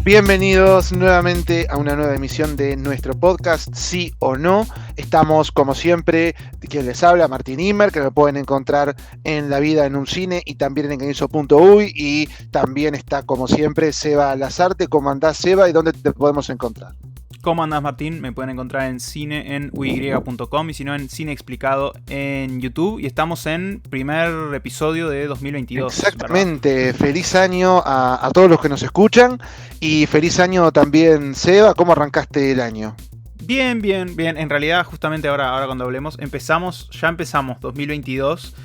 Bienvenidos nuevamente a una nueva emisión de nuestro podcast, Sí o No. Estamos, como siempre, quien les habla, Martín Imer, que lo pueden encontrar en La Vida en un Cine y también en engañoso.uy. Y también está, como siempre, Seba Lazarte. ¿Cómo andás, Seba? ¿Y dónde te podemos encontrar? ¿Cómo andás, Martín? Me pueden encontrar en cine en uy.com y si no en Cine Explicado en YouTube. Y estamos en primer episodio de 2022, ¿verdad? Exactamente. Feliz año a todos los que nos escuchan y feliz año también, Seba. ¿Cómo arrancaste el año? Bien, bien, bien. En realidad, justamente ahora cuando hablemos, ya empezamos 2022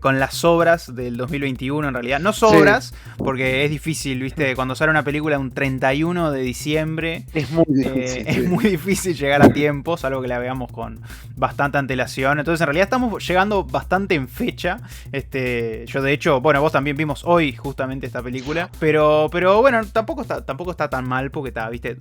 con las sobras del 2021 en realidad. No Sí, sobras, porque es difícil, ¿viste? Cuando sale una película un 31 de diciembre, es muy difícil, es sí. muy difícil llegar a tiempo, salvo que la veamos con bastante antelación. Entonces, en realidad estamos llegando bastante en fecha. Yo de hecho, bueno, vos también vimos hoy justamente esta película, pero bueno, tampoco está tan mal porque está, ¿viste?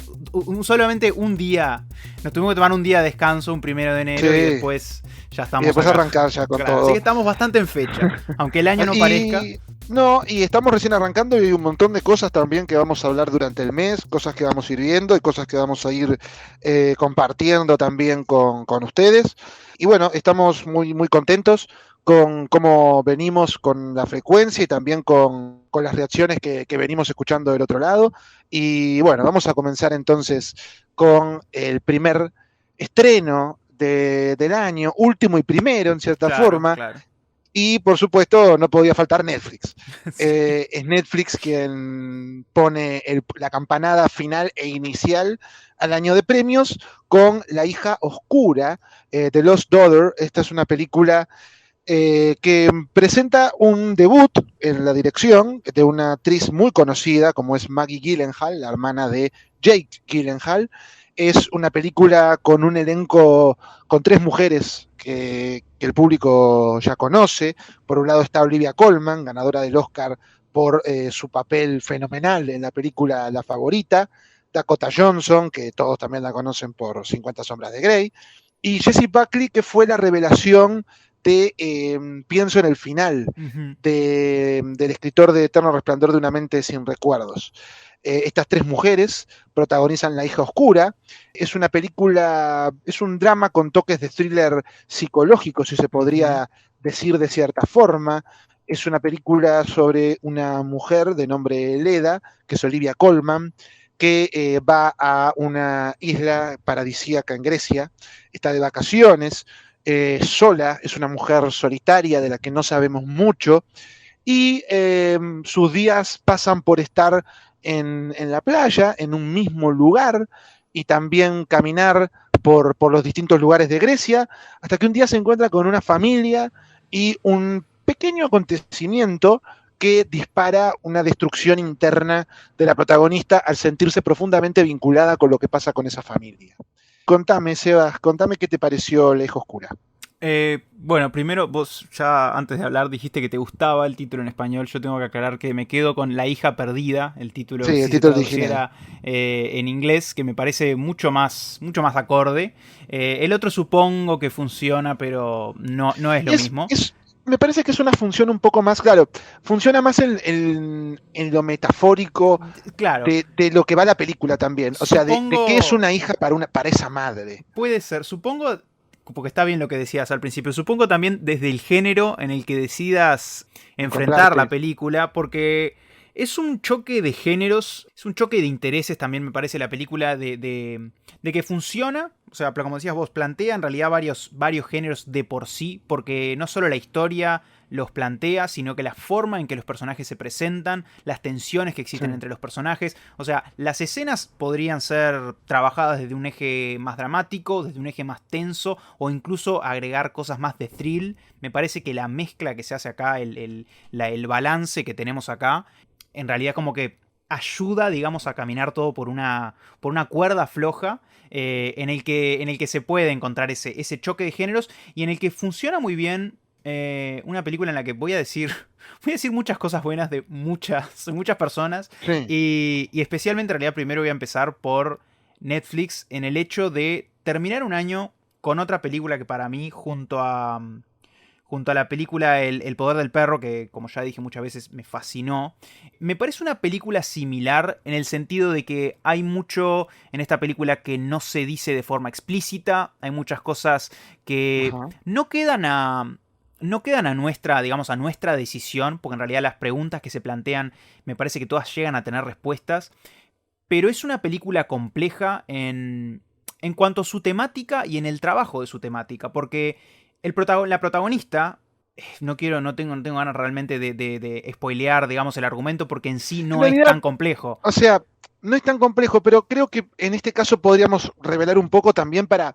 Solamente un día. Nos tuvimos que tomar un día de descanso, un 1 de enero, y Sí. después ya Y estamos después acá. arrancar ya con Claro, así que todo. estamos bastante en fecha. Aunque el año no parezca. Y no, y estamos recién arrancando y hay un montón de cosas también que vamos a hablar durante el mes, cosas que vamos a ir viendo y cosas que vamos a ir compartiendo también con ustedes. Y bueno, estamos muy contentos con cómo venimos con la frecuencia y también con las reacciones que venimos escuchando del otro lado. Y bueno, vamos a comenzar entonces con el primer estreno del año, último y primero en cierta Claro, forma, claro. y por supuesto no podía faltar Netflix. Sí. Es Netflix quien pone la campanada final e inicial al año de premios con La hija oscura, The Lost Daughter. Esta es una película que presenta un debut en la dirección de una actriz muy conocida como es Maggie Gyllenhaal, la hermana de Jake Gyllenhaal. Es una película con un elenco con tres mujeres que el público ya conoce. Por un lado está Olivia Colman, ganadora del Oscar por su papel fenomenal en la película La Favorita. Dakota Johnson, que todos también la conocen por 50 Sombras de Grey. Y Jessie Buckley, que fue la revelación de Pienso en el final, Ujú. del escritor de Eterno Resplandor de una mente sin recuerdos. Estas tres mujeres protagonizan La hija oscura. Es una película, es un drama con toques de thriller psicológico, si se Ujú. podría decir de cierta forma. Es una película sobre una mujer de nombre Leda, que es Olivia Colman, que va a una isla paradisíaca en Grecia, está de vacaciones, sola, es una mujer solitaria de la que no sabemos mucho, y sus días pasan por estar en la playa, en un mismo lugar, y también caminar por los distintos lugares de Grecia, hasta que un día se encuentra con una familia y un pequeño acontecimiento que dispara una destrucción interna de la protagonista al sentirse profundamente vinculada con lo que pasa con esa familia. Contame, Sebas, contame qué te pareció La hija oscura. Bueno, primero vos ya antes de hablar dijiste que te gustaba el título en español. Yo tengo que aclarar que me quedo con La hija perdida, el título Sí, el si se título original. traduciera en inglés, que me parece mucho más acorde. El otro supongo que funciona, pero no es lo Es, mismo. es, me parece que es una función un poco más, claro, funciona más en lo metafórico Claro, de lo que va la película también. O sea, de qué es supongo. una hija para esa madre. Puede ser, supongo, porque está bien lo que decías al principio, supongo también desde el género en el que decidas enfrentar la Encontrarte. película, porque es un choque de géneros, es un choque de intereses también me parece la película de que funciona, o sea, como decías vos, plantea en realidad varios géneros de por sí, porque no solo la historia los plantea, sino que la forma en que los personajes se presentan, las tensiones que Sí. existen entre los personajes, o sea, las escenas podrían ser trabajadas desde un eje más dramático, desde un eje más tenso, o incluso agregar cosas más de thrill. Me parece que la mezcla que se hace acá, el balance que tenemos acá, en realidad como que ayuda, digamos, a caminar todo por una cuerda floja en el que se puede encontrar ese choque de géneros y en el que funciona muy bien una película en la que voy a decir muchas cosas buenas de muchas personas Sí. y especialmente en realidad primero voy a empezar por Netflix en el hecho de terminar un año con otra película que para mí junto a la película El poder del perro, que como ya dije muchas veces me fascinó. Me parece una película similar en el sentido de que hay mucho en esta película que no se dice de forma explícita, hay muchas cosas que Ajá. no quedan a nuestra, digamos, a nuestra decisión, porque en realidad las preguntas que se plantean me parece que todas llegan a tener respuestas, pero es una película compleja en cuanto a su temática y en el trabajo de su temática, porque la protagonista, no tengo ganas realmente de spoilear, digamos, el argumento, porque en sí En no es realidad, tan complejo. o sea, no es tan complejo, pero creo que en este caso podríamos revelar un poco también para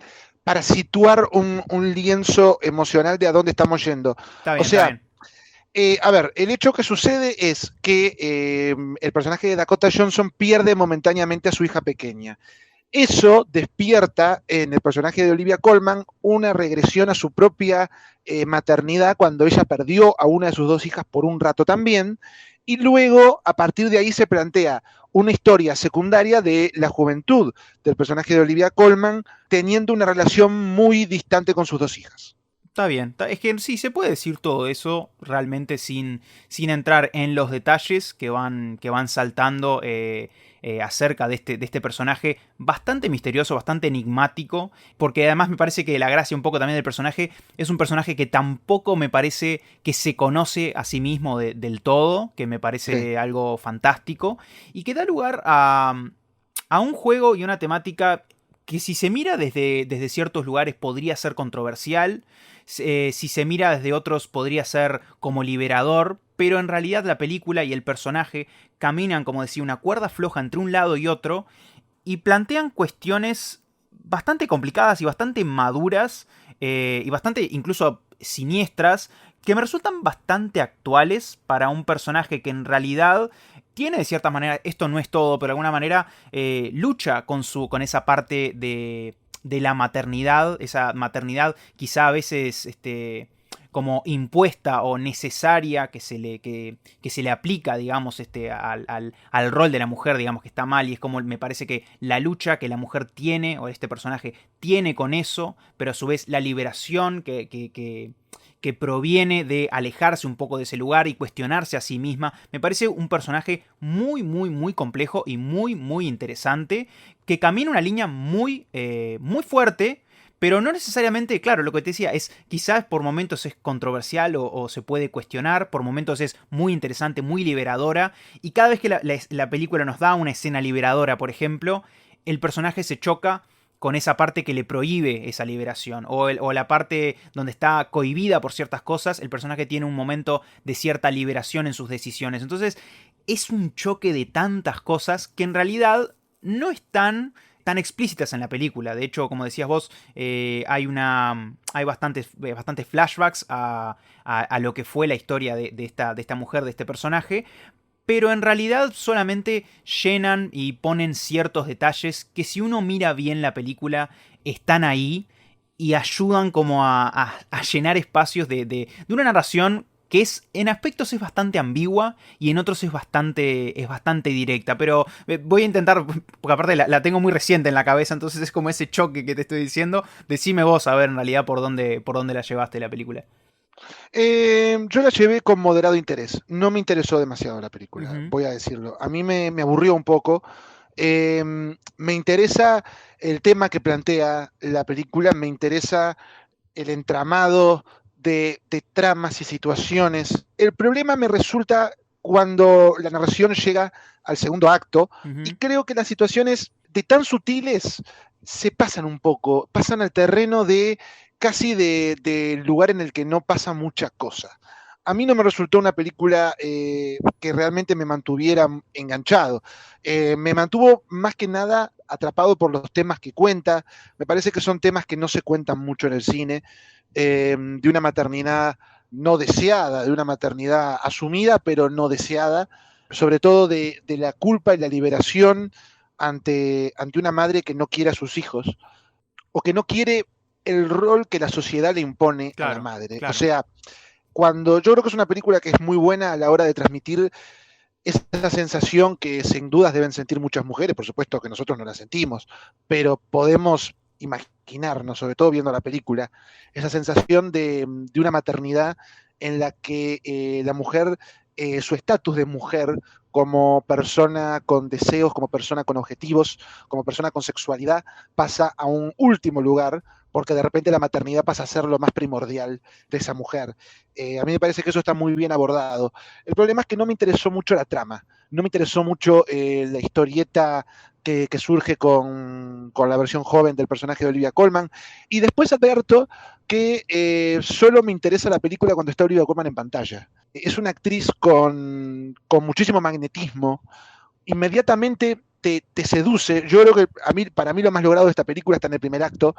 situar un lienzo emocional de a dónde estamos yendo. Está O bien, está sea, bien. a ver, el hecho que sucede es que el personaje de Dakota Johnson pierde momentáneamente a su hija pequeña. Eso despierta en el personaje de Olivia Colman una regresión a su propia maternidad cuando ella perdió a una de sus dos hijas por un rato también. Y luego, a partir de ahí, se plantea una historia secundaria de la juventud del personaje de Olivia Colman, teniendo una relación muy distante con sus dos hijas. Está bien. Es que sí, se puede decir todo eso realmente sin entrar en los detalles que van saltando acerca de este personaje bastante misterioso, bastante enigmático, porque además me parece que la gracia un poco también del personaje es un personaje que tampoco me parece que se conoce a sí mismo del todo, que me Sí, parece algo fantástico, y que da lugar a un juego y una temática que si se mira desde ciertos lugares podría ser controversial, si se mira desde otros podría ser como liberador, pero en realidad la película y el personaje caminan, como decía, una cuerda floja entre un lado y otro y plantean cuestiones bastante complicadas y bastante maduras y bastante incluso siniestras que me resultan bastante actuales para un personaje que en realidad tiene de cierta manera, esto no es todo, pero de alguna manera lucha con esa parte de la maternidad, esa maternidad quizá a veces como impuesta o necesaria que se le aplica, digamos, al rol de la mujer, digamos, que está mal, y es como me parece que la lucha que la mujer tiene, o este personaje tiene con eso, pero a su vez la liberación que proviene de alejarse un poco de ese lugar y cuestionarse a sí misma. Me parece un personaje muy, muy, muy complejo y muy, muy interesante, que camina una línea muy fuerte, pero no necesariamente, claro, lo que te decía es, quizás por momentos es controversial o se puede cuestionar, por momentos es muy interesante, muy liberadora, y cada vez que la película nos da una escena liberadora, por ejemplo, el personaje se choca con esa parte que le prohíbe esa liberación, o la parte donde está cohibida por ciertas cosas, el personaje tiene un momento de cierta liberación en sus decisiones. Entonces, es un choque de tantas cosas que en realidad no están tan explícitas en la película. De hecho, como decías vos, hay bastantes flashbacks a lo que fue la historia de esta mujer, de este personaje, pero en realidad solamente llenan y ponen ciertos detalles que si uno mira bien la película están ahí y ayudan como a llenar espacios de una narración que en aspectos es bastante ambigua y en otros es bastante directa, pero voy a intentar, porque aparte la tengo muy reciente en la cabeza, entonces es como ese choque que te estoy diciendo. Decime vos a ver en realidad por dónde la llevaste la película. Yo la llevé con moderado interés. No me interesó demasiado la película, Ujú. voy a decirlo. A mí me aburrió un poco. Me interesa el tema que plantea la película, me interesa el entramado de tramas y situaciones. El problema me resulta cuando la narración llega al segundo acto y Ujú. creo que las situaciones de tan sutiles se pasan un poco, pasan al terreno de casi del lugar en el que no pasa mucha cosa. A mí no me resultó una película que realmente me mantuviera enganchado. Me mantuvo más que nada atrapado por los temas que cuenta. Me parece que son temas que no se cuentan mucho en el cine, de una maternidad no deseada, de una maternidad asumida pero no deseada, sobre todo de la culpa y la liberación ante una madre que no quiere a sus hijos o que no quiere el rol que la sociedad le impone a la Claro, madre. O claro. sea, cuando yo creo que es una película que es muy buena a la hora de transmitir esa sensación que sin dudas deben sentir muchas mujeres, por supuesto que nosotros no la sentimos, pero podemos imaginarnos, sobre todo viendo la película, esa sensación de una maternidad en la que la mujer, su estatus de mujer como persona con deseos, como persona con objetivos, como persona con sexualidad, pasa a un último lugar, porque de repente la maternidad pasa a ser lo más primordial de esa mujer. A mí me parece que eso está muy bien abordado. El problema es que no me interesó mucho la trama, no me interesó mucho la historieta que surge con la versión joven del personaje de Olivia Colman, y después adverto que solo me interesa la película cuando está Olivia Colman en pantalla. Es una actriz con muchísimo magnetismo, inmediatamente te seduce. Yo creo que para mí lo más logrado de esta película está en el primer acto,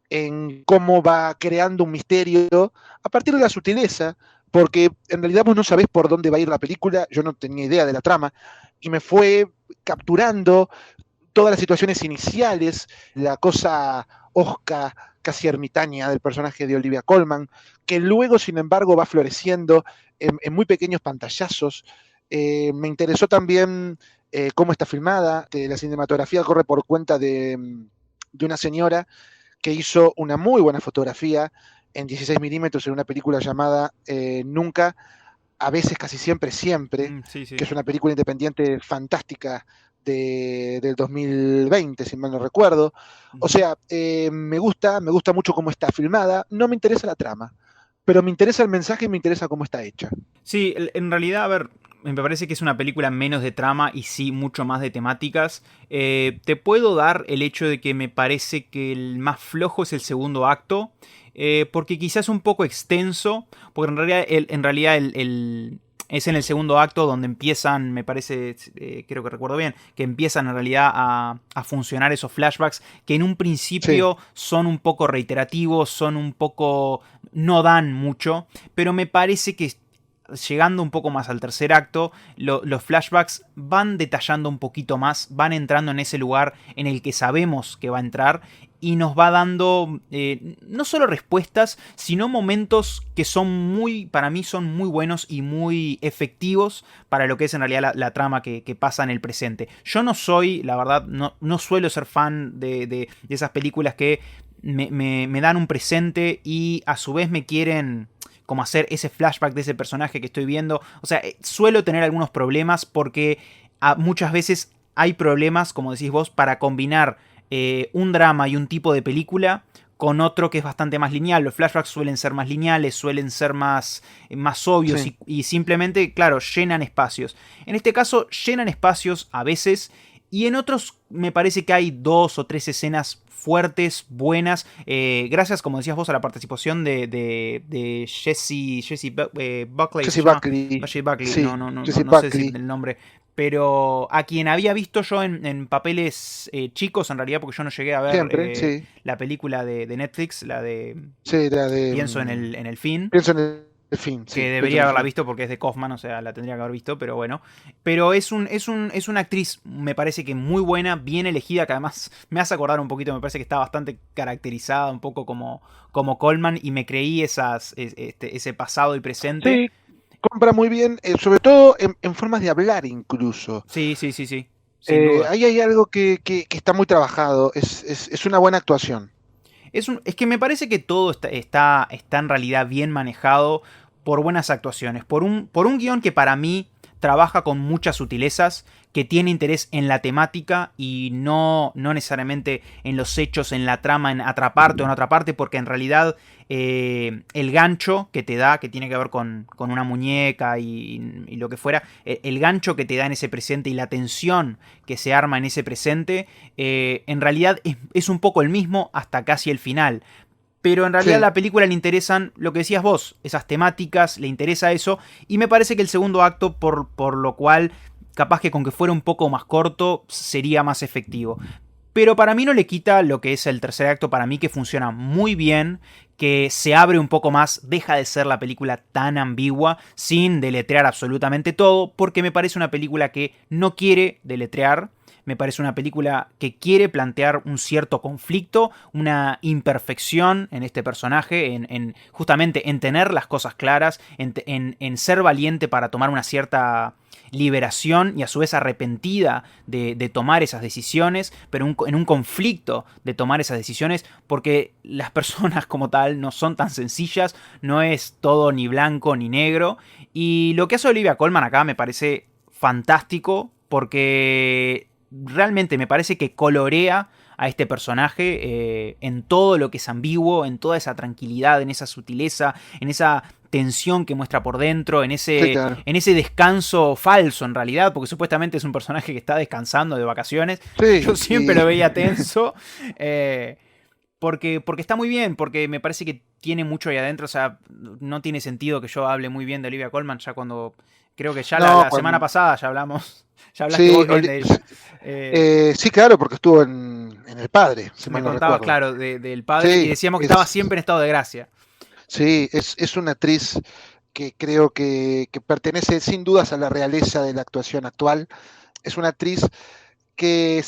en cómo va creando un misterio a partir de la sutileza, porque en realidad vos no sabés por dónde va a ir la película, yo no tenía idea de la trama, y me fue capturando todas las situaciones iniciales, la cosa osca, casi ermitaña del personaje de Olivia Colman, que luego, sin embargo, va floreciendo en muy pequeños pantallazos. Me interesó también cómo está filmada. La cinematografía corre por cuenta de una señora que hizo una muy buena fotografía en 16 milímetros en una película llamada Nunca, a veces, casi siempre, siempre, Sí, sí. que es una película independiente fantástica del 2020, si mal no recuerdo. O sea, me gusta mucho cómo está filmada, no me interesa la trama, pero me interesa el mensaje y me interesa cómo está hecha. Sí, en realidad, a ver, me parece que es una película menos de trama y sí mucho más de temáticas. Te puedo dar el hecho de que me parece que el más flojo es el segundo acto, porque quizás es un poco extenso, porque en realidad es en el segundo acto donde empiezan, me parece, creo que recuerdo bien, que empiezan en realidad a funcionar esos flashbacks que en un Sí, principio son un poco reiterativos, son un poco... no dan mucho, pero me parece que llegando un poco más al tercer acto, los flashbacks van detallando un poquito más, van entrando en ese lugar en el que sabemos que va a entrar y nos va dando no solo respuestas, sino momentos que son muy, para mí son muy buenos y muy efectivos para lo que es en realidad la trama que pasa en el presente. Yo no soy, la verdad, no suelo ser fan de esas películas que me dan un presente y a su vez me quieren como hacer ese flashback de ese personaje que estoy viendo. O sea, suelo tener algunos problemas porque muchas veces hay problemas, como decís vos, para combinar un drama y un tipo de película con otro que es bastante más lineal. Los flashbacks suelen ser más lineales, suelen ser más obvios sí. y simplemente, claro, llenan espacios. En este caso, llenan espacios a veces y en otros me parece que hay 2 o 3 escenas fuertes, buenas. Gracias, como decías vos, a la participación de Jessie Buckley, se Jessie llama. Buckley, Jessie Buckley, sí, Jessie no sé decir Buckley, el nombre. Pero a quien había visto yo en papeles chicos, en realidad, porque yo no llegué a ver siempre, sí, la película de Netflix, la de sí, la de Pienso en el fin, pienso en el fin, que sí, pienso en debería el haberla fin. visto porque es de Kaufman, o sea, la tendría que haber visto, pero bueno. Pero es una actriz, me parece que muy buena, bien elegida, que además me hace acordar un poquito, me parece que está bastante caracterizada, un poco como Coleman, y me creí ese pasado y presente. Sí, compra muy bien, sobre todo en formas de hablar incluso. Sí, sí, sí, sí, sin duda. Ahí hay algo que está muy trabajado, es una buena actuación. Es que me parece que todo está en realidad bien manejado por buenas actuaciones, por un guión que para mí trabaja con muchas sutilezas, que tiene interés en la temática y no necesariamente en los hechos, en la trama, en atraparte o no atraparte, porque en realidad el gancho que te da, que tiene que ver con una muñeca y lo que fuera, el gancho que te da en ese presente y la tensión que se arma en ese presente, en realidad es un poco el mismo hasta casi el final. Pero en realidad a Sí, la película le interesan lo que decías vos, esas temáticas, le interesa eso. Y me parece que el segundo acto, por lo cual, capaz que con que fuera un poco más corto, sería más efectivo. Pero para mí no le quita lo que es el tercer acto, para mí que funciona muy bien, que se abre un poco más, deja de ser la película tan ambigua, sin deletrear absolutamente todo, porque me parece una película que no quiere deletrear, me parece una película que quiere plantear un cierto conflicto, una imperfección en este personaje, justamente en tener las cosas claras, en ser valiente para tomar una cierta liberación y a su vez arrepentida de tomar esas decisiones, pero en un conflicto de tomar esas decisiones, porque las personas como tal no son tan sencillas, no es todo ni blanco ni negro. Y lo que hace Olivia Colman acá me parece fantástico, porque realmente me parece que colorea a este personaje en todo lo que es ambiguo, en toda esa tranquilidad, en esa sutileza, en esa tensión que muestra por dentro, Sí, claro. en ese descanso falso en realidad, porque supuestamente es un personaje que está descansando de vacaciones. Yo Sí, siempre lo veía tenso. Porque está muy bien, porque me parece que tiene mucho ahí adentro. O sea, no tiene sentido que yo hable muy bien de Olivia Colman ya cuando... Creo que ya no, la semana pasada ya hablamos, ya hablaste sí, vos bien de ella. sí, claro, porque estuvo en El Padre, si Me mal no contabas, recuerdo. claro, del padre y Sí, decíamos que estaba siempre en estado de gracia. sí, es una actriz que creo que pertenece sin dudas a la realeza de la actuación actual. Es una actriz que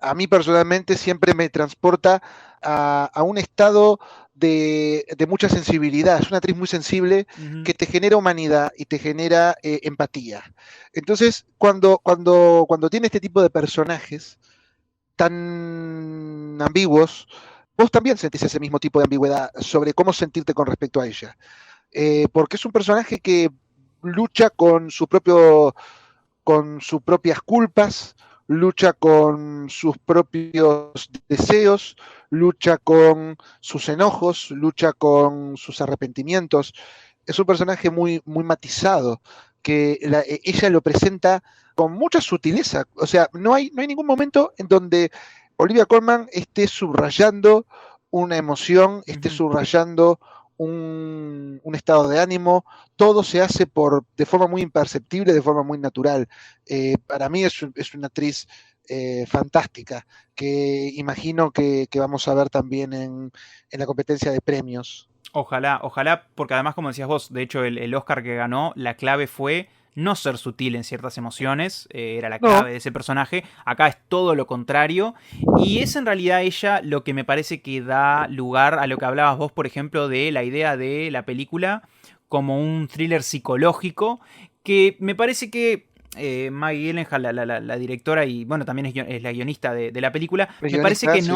a mí personalmente siempre me transporta a un estado de mucha sensibilidad. Es una actriz muy sensible Ujú, que te genera humanidad y te genera empatía. Entonces, cuando tiene este tipo de personajes tan ambiguos, vos también sentís ese mismo tipo de ambigüedad sobre cómo sentirte con respecto a ella. Porque es un personaje que lucha con sus propias culpas, lucha con sus propios deseos, lucha con sus enojos, lucha con sus arrepentimientos. Es un personaje muy matizado, que ella lo presenta con mucha sutileza. O sea, no hay ningún momento en donde Olivia Colman esté subrayando una emoción, esté ujú. subrayando un estado de ánimo. Todo se hace de forma muy imperceptible, de forma muy natural. Para mí es una actriz fantástica, que imagino que vamos a ver también en la competencia de premios. Ojalá, ojalá, porque además, como decías vos, de hecho, el Oscar que ganó, la clave fue no ser sutil en ciertas emociones, era la No, clave de ese personaje. Acá es todo lo contrario. Y es en realidad ella lo que me parece que da lugar a lo que hablabas vos, por ejemplo, de la idea de la película como un thriller psicológico, que me parece que Maggie Gyllenhaal, la directora y bueno, también es la guionista de la película, el me parece guionista, que sí.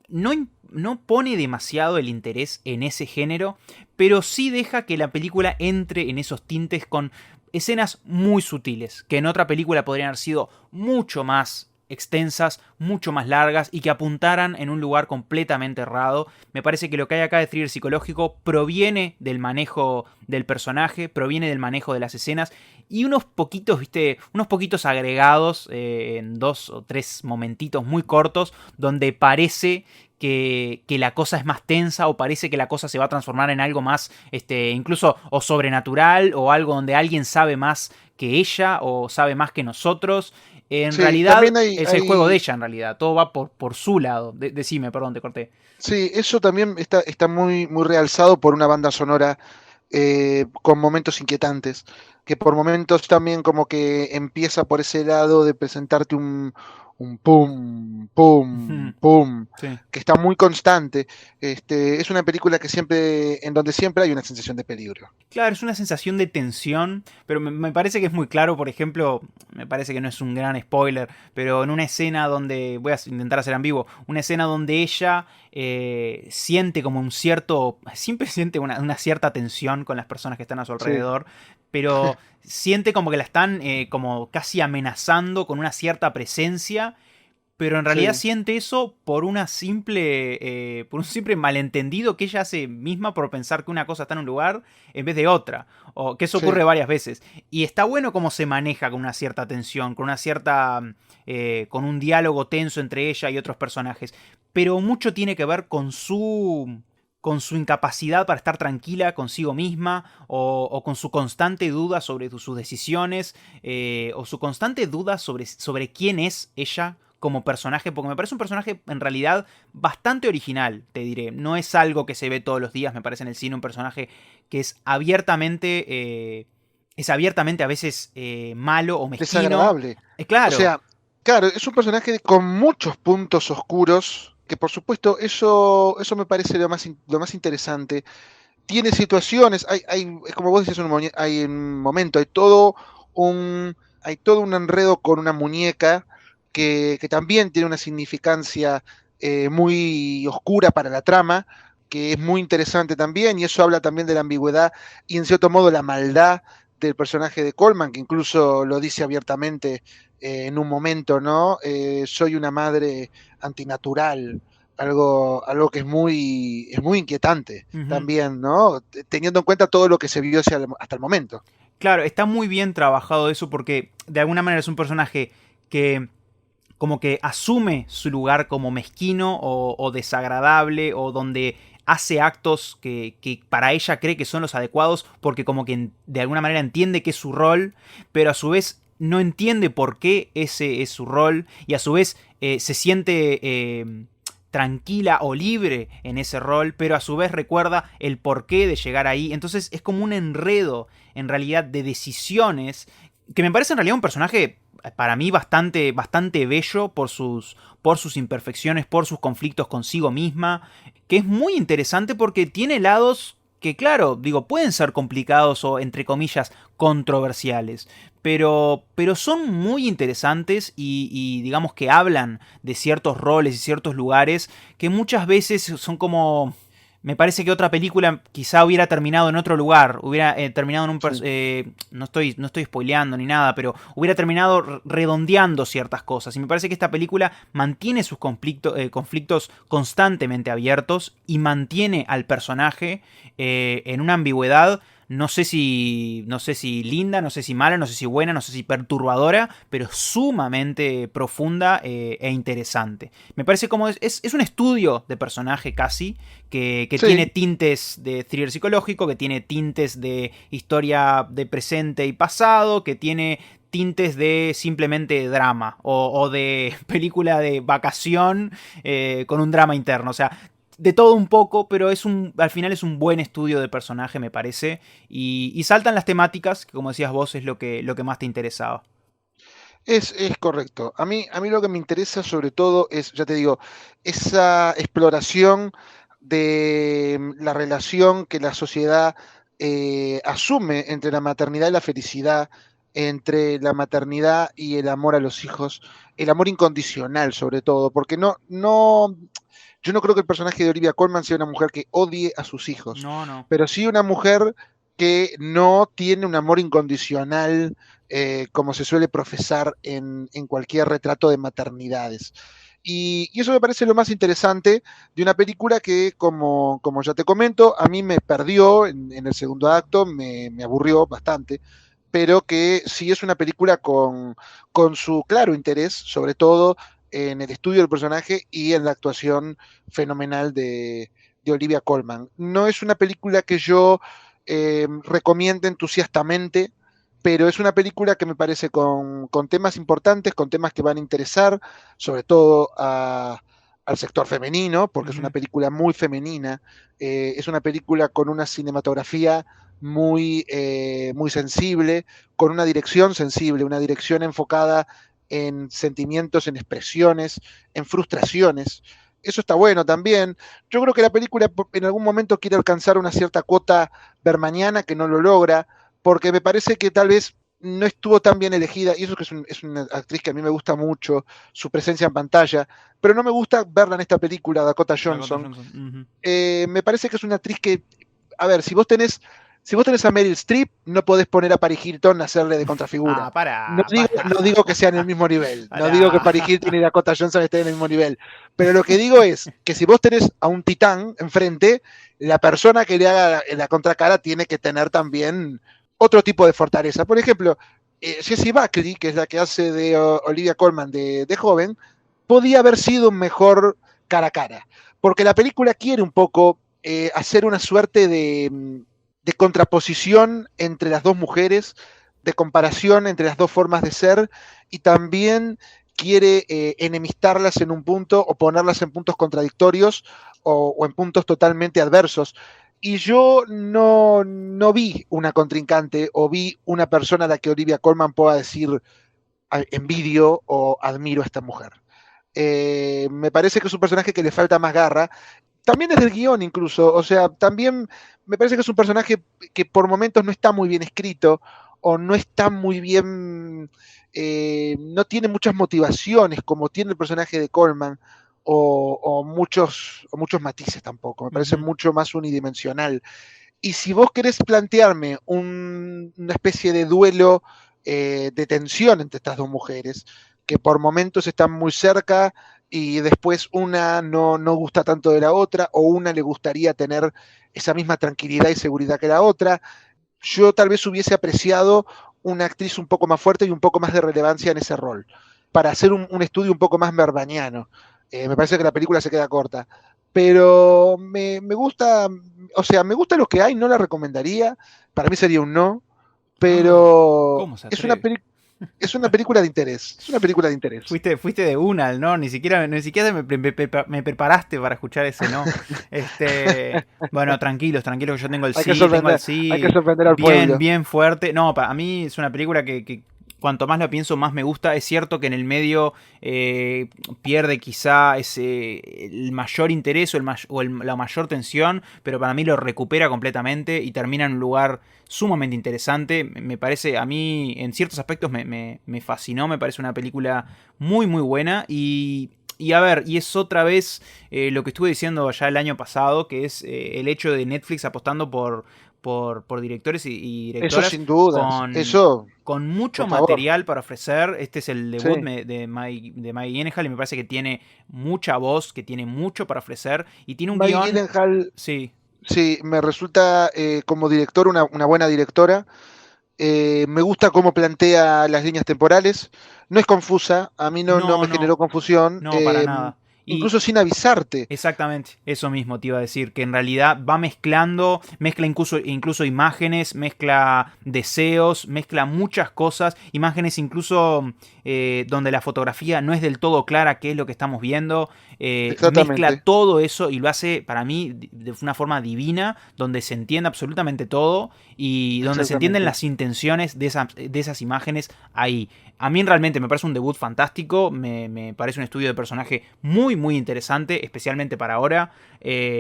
no pone demasiado el interés en ese género, pero sí deja que la película entre en esos tintes con escenas muy sutiles, que en otra película podrían haber sido mucho más extensas, mucho más largas y que apuntaran en un lugar completamente errado. Me parece que lo que hay acá de thriller psicológico proviene del manejo del personaje, proviene del manejo de las escenas y unos poquitos, viste, unos poquitos agregados en dos o tres momentitos muy cortos donde parece que la cosa es más tensa o parece que la cosa se va a transformar en algo más, incluso o sobrenatural o algo donde alguien sabe más que ella o sabe más que nosotros. En Sí, realidad también hay, es el juego de hay ella, en realidad. Todo va por su lado. Decime, perdón, te corté. sí, eso también está muy realzado por una banda sonora con momentos inquietantes, que por momentos también como que empieza por ese lado de presentarte un pum, pum, pum, Sí. que está muy constante. Es una película en donde siempre hay una sensación de peligro. Claro, es una sensación de tensión, pero me parece que es muy claro, por ejemplo, me parece que no es un gran spoiler, pero en una escena donde, voy a intentar hacer ambiguo, una escena donde ella siente como un cierto, siempre siente una cierta tensión con las personas que están a su Sí, alrededor, pero siente como que la están como casi amenazando con una cierta presencia, pero en realidad sí, siente eso por un simple malentendido que ella hace misma por pensar que una cosa está en un lugar en vez de otra, o que eso sí. ocurre varias veces. Y está bueno cómo se maneja con una cierta tensión, con una cierta, con un diálogo tenso entre ella y otros personajes, pero mucho tiene que ver con su incapacidad para estar tranquila consigo misma o con su constante duda sobre sus decisiones o su constante duda sobre quién es ella como personaje, porque me parece un personaje en realidad bastante original, te diré. No es algo que se ve todos los días, me parece en el cine un personaje que es abiertamente a veces malo o mezquino. Desagradable. O Claro, sea, claro, es un personaje con muchos puntos oscuros, que por supuesto eso me parece lo más interesante. Tiene situaciones, es como vos decías, hay un momento, hay todo hay todo un enredo con una muñeca que también tiene una significancia muy oscura para la trama, que es muy interesante también, y eso habla también de la ambigüedad y en cierto modo la maldad del personaje de Coleman, que incluso lo dice abiertamente en un momento, ¿no? Soy una madre antinatural, algo que es muy inquietante Ujú. también, ¿no? Teniendo en cuenta todo lo que se vio hasta el momento. Claro, está muy bien trabajado eso porque de alguna manera es un personaje que como que asume su lugar como mezquino o desagradable o donde hace actos que para ella cree que son los adecuados porque como que de alguna manera entiende que es su rol, pero a su vez no entiende por qué ese es su rol y a su vez se siente tranquila o libre en ese rol, pero a su vez recuerda el porqué de llegar ahí. Entonces es como un enredo en realidad de decisiones que me parece en realidad un personaje para mí bastante, bastante bello por sus imperfecciones, por sus conflictos consigo misma, que es muy interesante porque tiene lados que, claro, digo, pueden ser complicados o, entre comillas, controversiales, pero son muy interesantes y digamos que hablan de ciertos roles y ciertos lugares que muchas veces son como me parece que otra película quizá hubiera terminado en otro lugar, hubiera terminado en un... Sí. no estoy spoileando ni nada, pero hubiera terminado redondeando ciertas cosas. Y me parece que esta película mantiene sus conflictos constantemente abiertos y mantiene al personaje en una ambigüedad no sé si linda, no sé si mala, no sé si buena, no sé si perturbadora, pero sumamente profunda e interesante. Me parece como es un estudio de personaje casi, que tiene Sí, tintes de thriller psicológico, que tiene tintes de historia de presente y pasado, que tiene tintes de simplemente drama o de película de vacación con un drama interno. O sea, de todo un poco, pero al final es un buen estudio de personaje, me parece. Y saltan las temáticas, que como decías vos, es lo que más te interesaba. es correcto. A mí lo que me interesa sobre todo es, ya te digo, esa exploración de la relación que la sociedad asume entre la maternidad y la felicidad, entre la maternidad y el amor a los hijos, el amor incondicional sobre todo, porque yo no creo que el personaje de Olivia Colman sea una mujer que odie a sus hijos, No, no. pero sí una mujer que no tiene un amor incondicional como se suele profesar en cualquier retrato de maternidades. Y eso me parece lo más interesante de una película que, como ya te comento, a mí me perdió en el segundo acto, me aburrió bastante, pero que sí es una película con su claro interés, sobre todo en el estudio del personaje y en la actuación fenomenal de Olivia Colman. No es una película que yo recomiende entusiastamente, pero es una película que me parece con temas importantes, con temas que van a interesar, sobre todo al sector femenino, porque es una Ujú. película muy femenina, es una película con una cinematografía muy sensible, con una dirección sensible, una dirección enfocada en sentimientos, en expresiones, en frustraciones. Eso está bueno también. Yo creo que la película en algún momento quiere alcanzar una cierta cuota bermaniana que no lo logra, porque me parece que tal vez no estuvo tan bien elegida, y eso que es una actriz que a mí me gusta mucho, su presencia en pantalla, pero no me gusta verla en esta película, Dakota Dakota Johnson. Johnson. Ujú. Me parece que es una actriz que, a ver, si vos tenés a Meryl Streep, no podés poner a Paris Hilton a hacerle de contrafigura. Ah, pará, pará. No digo que sea en el mismo nivel, no digo que Pará. Paris Hilton y Dakota Johnson estén en el mismo nivel, pero lo que digo es que si vos tenés a un titán enfrente, la persona que le haga la contracara tiene que tener también otro tipo de fortaleza. Por ejemplo, Jessie Buckley, que es la que hace de Olivia Colman de joven, podía haber sido un mejor cara a cara, porque la película quiere un poco hacer una suerte de contraposición entre las dos mujeres, de comparación entre las dos formas de ser, y también quiere enemistarlas en un punto o ponerlas en puntos contradictorios o en puntos totalmente adversos. Y yo no vi una contrincante o vi una persona a la que Olivia Colman pueda decir envidio o admiro a esta mujer. Me parece que es un personaje que le falta más garra. También desde el guión incluso, o sea, también me parece que es un personaje que por momentos no está muy bien escrito o no está muy bien, no tiene muchas motivaciones como tiene el personaje de Coleman, o muchos matices tampoco, me parece Ujú. mucho más unidimensional. Y si vos querés plantearme una especie de duelo de tensión entre estas dos mujeres, que por momentos están muy cerca y después una no gusta tanto de la otra, o una le gustaría tener esa misma tranquilidad y seguridad que la otra, yo tal vez hubiese apreciado una actriz un poco más fuerte y un poco más de relevancia en ese rol, para hacer un estudio un poco más merbaniano. Me parece que la película se queda corta. Pero me gusta, o sea, me gusta lo que hay, no la recomendaría. Para mí sería un no, Ah, pero ¿cómo se atreve? es una película de interés. Es una película de interés. Fuiste de una, ¿no? Ni siquiera me preparaste para escuchar ese no. Bueno, tranquilos, tranquilos, que yo tengo el Hay que sí sorprender al bien, pueblo. bien fuerte. No, para mí es una película que cuanto más la pienso, más me gusta. Es cierto que en el medio eh, pierde quizá el mayor interés la mayor tensión, pero para mí lo recupera completamente y termina en un lugar sumamente interesante. Me parece, a mí en ciertos aspectos me fascinó, me parece una película muy muy buena y a ver, y es otra vez lo que estuve diciendo ya el año pasado, que es el hecho de Netflix apostando por directores y Eso directoras sin dudas. con, Eso, con mucho por favor. material para ofrecer. Este es el debut Sí. de Maggie Gyllenhaal y me parece que tiene mucha voz, que tiene mucho para ofrecer y tiene un Maggie guión, Gyllenhaal, sí, sí, me resulta como director una buena directora. Me gusta cómo plantea las líneas temporales. No es confusa, a mí no no, me no, generó confusión, no, para nada. Y incluso sin avisarte. exactamente, eso mismo te iba a decir, que en realidad va mezclando, mezcla incluso imágenes, mezcla deseos, mezcla muchas cosas, imágenes incluso donde la fotografía no es del todo clara qué es lo que estamos viendo, mezcla Exactamente, todo eso y lo hace para mí de una forma divina, donde se entiende absolutamente todo y donde se entienden exactamente. las intenciones de esas imágenes ahí. A mí realmente me parece un debut fantástico, me parece un estudio de personaje muy, muy interesante, especialmente para ahora.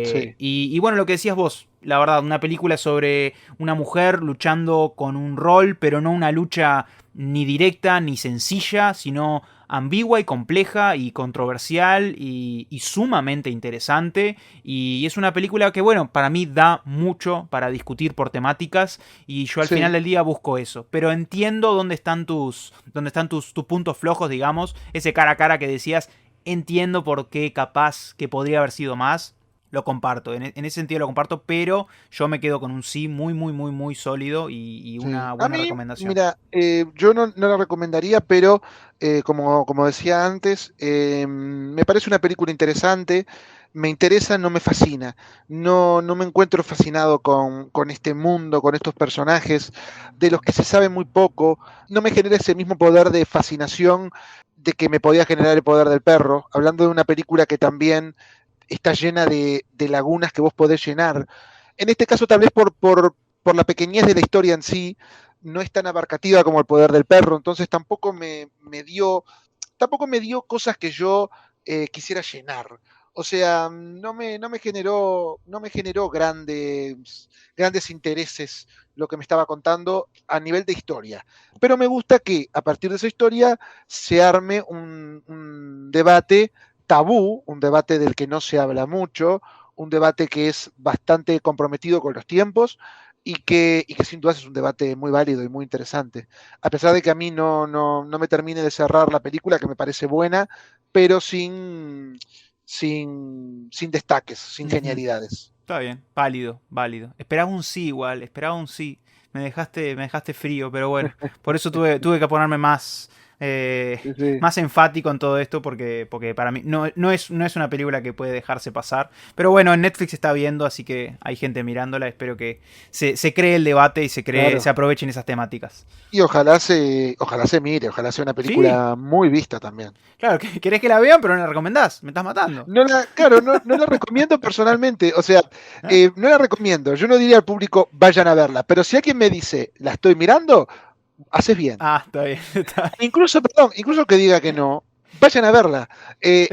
Sí, Y bueno, lo que decías vos, la verdad, una película sobre una mujer luchando con un rol, pero no una lucha ni directa ni sencilla, sino ambigua y compleja y controversial y sumamente interesante. Y es una película que, bueno, para mí da mucho para discutir por temáticas y yo al final sí. del día busco eso. Pero entiendo tus puntos flojos, digamos, ese cara a cara que decías, entiendo por qué capaz que podría haber sido más. Lo comparto, en ese sentido lo comparto, pero yo me quedo con un sí muy, muy, muy, muy sólido y Sí. una A buena mí, recomendación. mira, yo no la recomendaría, pero como decía antes, me parece una película interesante, me interesa, no me fascina. No me encuentro fascinado con este mundo, con estos personajes, de los que se sabe muy poco. No me genera ese mismo poder de fascinación de que me podía generar el poder del perro, hablando de una película que también está llena de lagunas que vos podés llenar. En este caso, tal vez por la pequeñez de la historia en sí, no es tan abarcativa como el poder del perro, entonces tampoco me dio cosas que yo quisiera llenar. O sea, no me generó grandes intereses lo que me estaba contando a nivel de historia. Pero me gusta que a partir de esa historia se arme un debate tabú, un debate del que no se habla mucho, un debate que es bastante comprometido con los tiempos y que sin duda es un debate muy válido y muy interesante. A pesar de que a mí no me termine de cerrar la película, que me parece buena, pero sin destaques, sin Ujú. genialidades. Está bien, válido, válido. Esperaba un sí igual, esperaba un sí. Me dejaste frío, pero bueno, por eso tuve que ponerme eh, Sí, sí. más enfático en todo esto, porque para mí no es una película que puede dejarse pasar. Pero bueno, en Netflix se está viendo, así que hay gente mirándola. Espero que se cree el debate y se Claro. aprovechen esas temáticas. Y ojalá se mire, ojalá sea una Sí, película muy vista también. claro, querés que la vean, pero no la recomendás. Me estás matando. Claro, no la recomiendo personalmente, o sea, ¿Eh? no la recomiendo. Yo no diría al público vayan a verla, pero si alguien me dice la estoy mirando, haces bien. Ah, está bien, está bien. Incluso, perdón, incluso que diga que no, vayan a verla.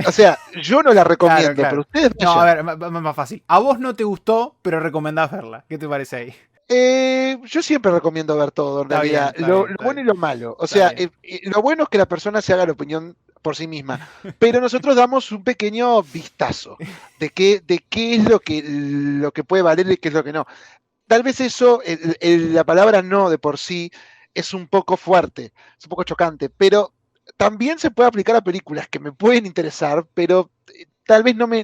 O sea, yo no la Claro, recomiendo, pero claro. ustedes No, a vayan. ver, más fácil. A vos no te gustó, pero recomendás verla. ¿Qué te parece ahí? Yo siempre recomiendo ver todo, en Está bien, realidad. está Lo, bien, lo está bueno y bien. lo malo. O Está sea, bien. lo bueno es que la persona se haga la opinión por sí misma, pero nosotros damos un pequeño vistazo de qué es lo que puede valer y qué es lo que no. Tal vez eso, la palabra no de por sí es un poco fuerte, es un poco chocante, pero también se puede aplicar a películas que me pueden interesar, pero tal vez no me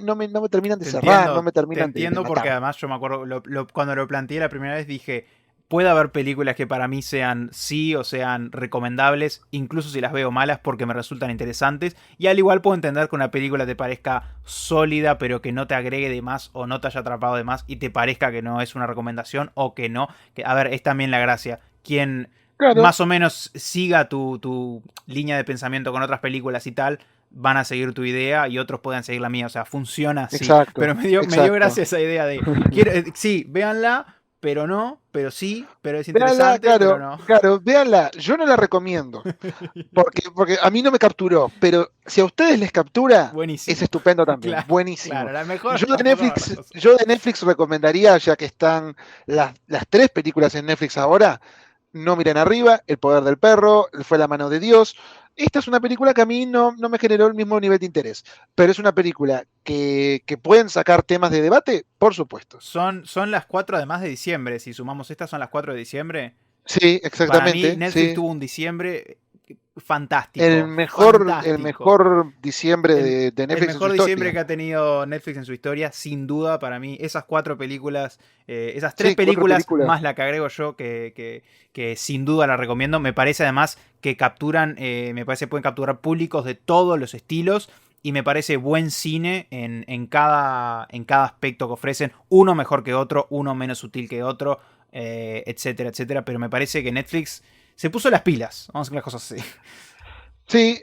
terminan de cerrar, no me Te terminan de entiendo porque matar. además yo me acuerdo, cuando lo planteé la primera vez dije, puede haber películas que para mí sean sí o sean recomendables, incluso si las veo malas porque me resultan interesantes, y al igual puedo entender que una película te parezca sólida pero que no te agregue de más o no te haya atrapado de más y te parezca que no es una recomendación o que no, que a ver, es también la gracia, quien Claro, más o menos siga tu línea de pensamiento con otras películas y tal, van a seguir tu idea y otros pueden seguir la mía. O sea, funciona así. exacto, Pero me dio exacto. gracia esa idea de, sí, véanla, pero no, pero sí, pero es Véanla, interesante, pero claro, no. claro, véanla. Yo no la recomiendo, porque a mí no me capturó, pero si a ustedes les captura, es Buenísimo. estupendo también, Claro, buenísimo. claro, la mejor, Yo la de mejor Netflix, cosa. yo de Netflix recomendaría, ya que están las tres películas en Netflix ahora, No miren arriba, El poder del perro, Fue la mano de Dios. Esta es una película que a mí no me generó el mismo nivel de interés, pero es una película que pueden sacar temas de debate, por supuesto. Son las 4 además de diciembre. Si sumamos estas, son las 4 de diciembre. Sí, Para mí, exactamente, Netflix sí. tuvo un diciembre El fantástico, mejor, el fantástico. mejor diciembre de El Netflix en su mejor diciembre historia. que ha tenido Netflix en su historia, sin duda, para mí. Esas 4 películas, esas tres Sí, cuatro películas, películas. más la que agrego yo, que sin duda la recomiendo. Me parece además que capturan, me parece que pueden capturar públicos de todos los estilos. Y me parece buen cine en cada aspecto que ofrecen. Uno mejor que otro, uno menos sutil que otro, etcétera, etcétera. Pero me parece que Netflix se puso las pilas. Vamos a hacer las cosas así. Sí,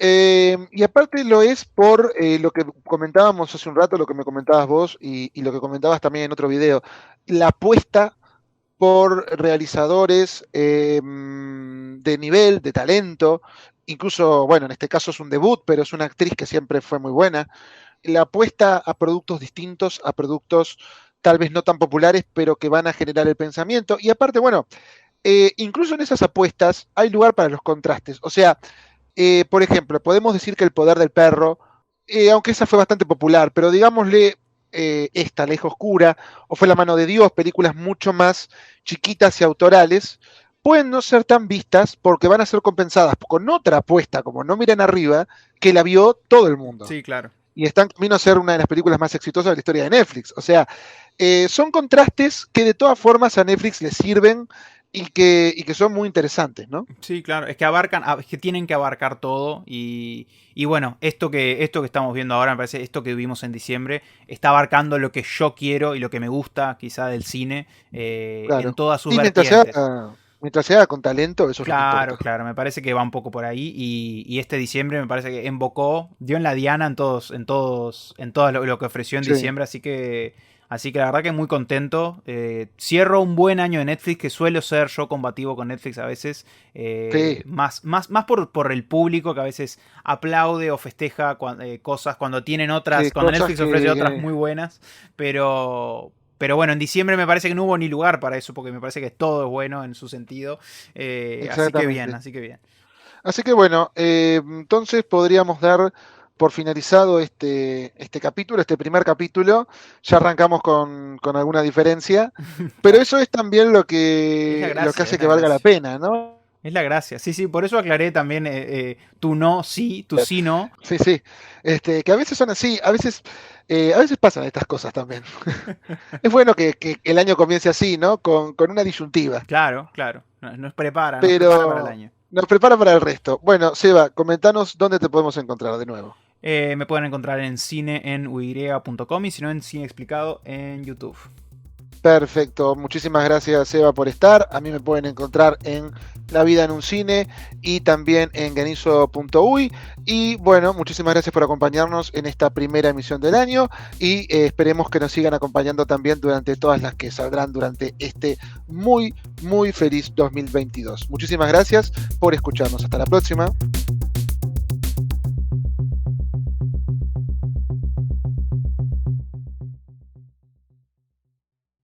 y aparte lo es por lo que comentábamos hace un rato, lo que me comentabas vos y lo que comentabas también en otro video, la apuesta por realizadores de nivel, de talento, incluso, bueno, en este caso es un debut, pero es una actriz que siempre fue muy buena, la apuesta a productos distintos, a productos tal vez no tan populares, pero que van a generar el pensamiento, y aparte, bueno, incluso en esas apuestas hay lugar para los contrastes, o sea, por ejemplo, podemos decir que El poder del perro, aunque esa fue bastante popular, pero digámosle esta, La hija oscura, o Fue la mano de Dios, películas mucho más chiquitas y autorales, pueden no ser tan vistas porque van a ser compensadas con otra apuesta, como No miren arriba, que la vio todo el mundo. Sí, claro. Y está en camino a ser una de las películas más exitosas de la historia de Netflix. O sea, son contrastes que de todas formas a Netflix le sirven y que son muy interesantes, ¿no? Sí, claro, es que tienen que abarcar todo y bueno, esto que estamos viendo ahora, me parece, esto que vimos en diciembre, está abarcando lo que yo quiero y lo que me gusta quizá del cine en Claro. todas sus Y vertientes. mientras se haga con talento, eso es lo que Claro, importa. claro, me parece que va un poco por ahí y este diciembre me parece que embocó, dio en la diana en todo lo que ofreció en Sí, diciembre, así que la verdad que muy contento. Cierro un buen año de Netflix, que suelo ser yo combativo con Netflix a veces, sí, más por el público que a veces aplaude o festeja cosas cuando tienen otras, sí, cuando cosas Netflix ofrece otras que... muy buenas, pero bueno, en diciembre me parece que no hubo ni lugar para eso, porque me parece que todo es bueno en su sentido. Así que bien, Exactamente. así que bien. Así que bueno, entonces podríamos dar por finalizado este capítulo, este primer capítulo. Ya arrancamos con alguna diferencia, pero Claro. eso es también lo Es la que gracia, es hace la que valga la gracia. pena, ¿no? Es la gracia. Sí, sí, por eso aclaré también tu no, sí, tu sí, no. Sí, sí. Que a veces son así, a veces pasan estas cosas también. Es bueno que el año comience así, ¿no? Con una disyuntiva, Claro, claro. Nos prepara para el pero año. nos prepara para el resto. Bueno, Seba, comentanos dónde te podemos encontrar de nuevo. Me pueden encontrar en cine en uirea.com y si no en Cine Explicado en YouTube. Perfecto, muchísimas gracias Seba por estar. A mí me pueden encontrar en La Vida en un Cine y también en Ganizo.uy. Y bueno, muchísimas gracias por acompañarnos en esta primera emisión del año y esperemos que nos sigan acompañando también durante todas las que saldrán durante este muy, muy feliz 2022. Muchísimas gracias por escucharnos. Hasta la próxima.